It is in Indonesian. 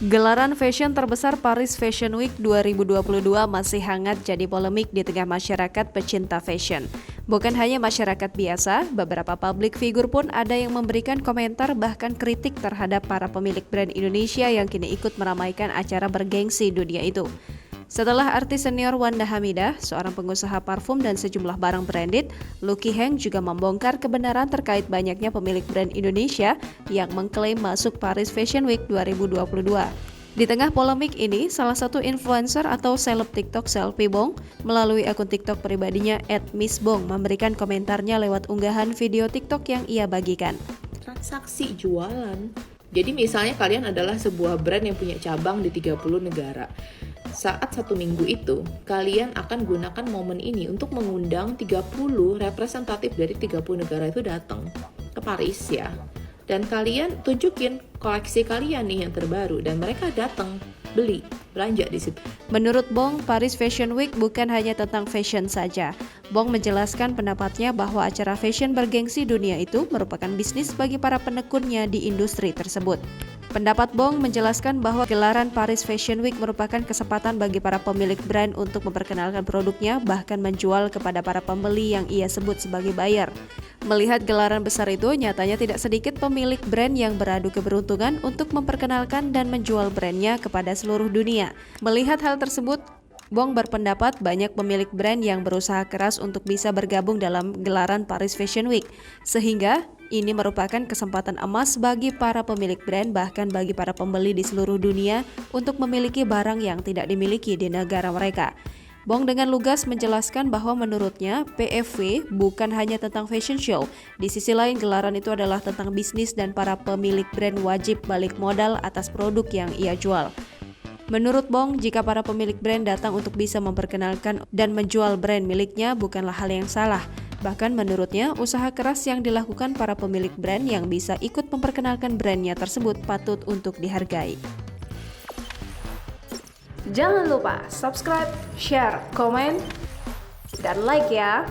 Gelaran fashion terbesar Paris Fashion Week 2022 masih hangat jadi polemik di tengah masyarakat pecinta fashion. Bukan hanya masyarakat biasa, beberapa public figure pun ada yang memberikan komentar bahkan kritik terhadap para pemilik brand Indonesia yang kini ikut meramaikan acara bergengsi dunia itu. Setelah artis senior Wanda Hamidah, seorang pengusaha parfum dan sejumlah barang branded, Lucky Heng juga membongkar kebenaran terkait banyaknya pemilik brand Indonesia yang mengklaim masuk Paris Fashion Week 2022. Di tengah polemik ini, salah satu influencer atau seleb TikTok Selfie Bong melalui akun TikTok pribadinya @missbong memberikan komentarnya lewat unggahan video TikTok yang ia bagikan. Transaksi jualan. Jadi misalnya kalian adalah sebuah brand yang punya cabang di 30 negara. Saat 1 minggu itu, kalian akan gunakan momen ini untuk mengundang 30 representatif dari 30 negara itu datang ke Paris ya. Dan kalian tunjukin koleksi kalian nih yang terbaru dan mereka datang beli, belanja di situ. Menurut Bong, Paris Fashion Week bukan hanya tentang fashion saja. Bong menjelaskan pendapatnya bahwa acara fashion bergengsi dunia itu merupakan bisnis bagi para penekunnya di industri tersebut. Pendapat Bong menjelaskan bahwa gelaran Paris Fashion Week merupakan kesempatan bagi para pemilik brand untuk memperkenalkan produknya, bahkan menjual kepada para pembeli yang ia sebut sebagai buyer. Melihat gelaran besar itu, nyatanya tidak sedikit pemilik brand yang beradu keberuntungan untuk memperkenalkan dan menjual brandnya kepada seluruh dunia. Melihat hal tersebut, Bong berpendapat banyak pemilik brand yang berusaha keras untuk bisa bergabung dalam gelaran Paris Fashion Week, sehingga ini merupakan kesempatan emas bagi para pemilik brand bahkan bagi para pembeli di seluruh dunia untuk memiliki barang yang tidak dimiliki di negara mereka. Bong dengan lugas menjelaskan bahwa menurutnya PFW bukan hanya tentang fashion show. Di sisi lain gelaran itu adalah tentang bisnis dan para pemilik brand wajib balik modal atas produk yang ia jual. Menurut Bong, jika para pemilik brand datang untuk bisa memperkenalkan dan menjual brand miliknya bukanlah hal yang salah. Bahkan menurutnya, usaha keras yang dilakukan para pemilik brand yang bisa ikut memperkenalkan brandnya tersebut patut untuk dihargai. Jangan lupa subscribe, share, komen, dan like ya!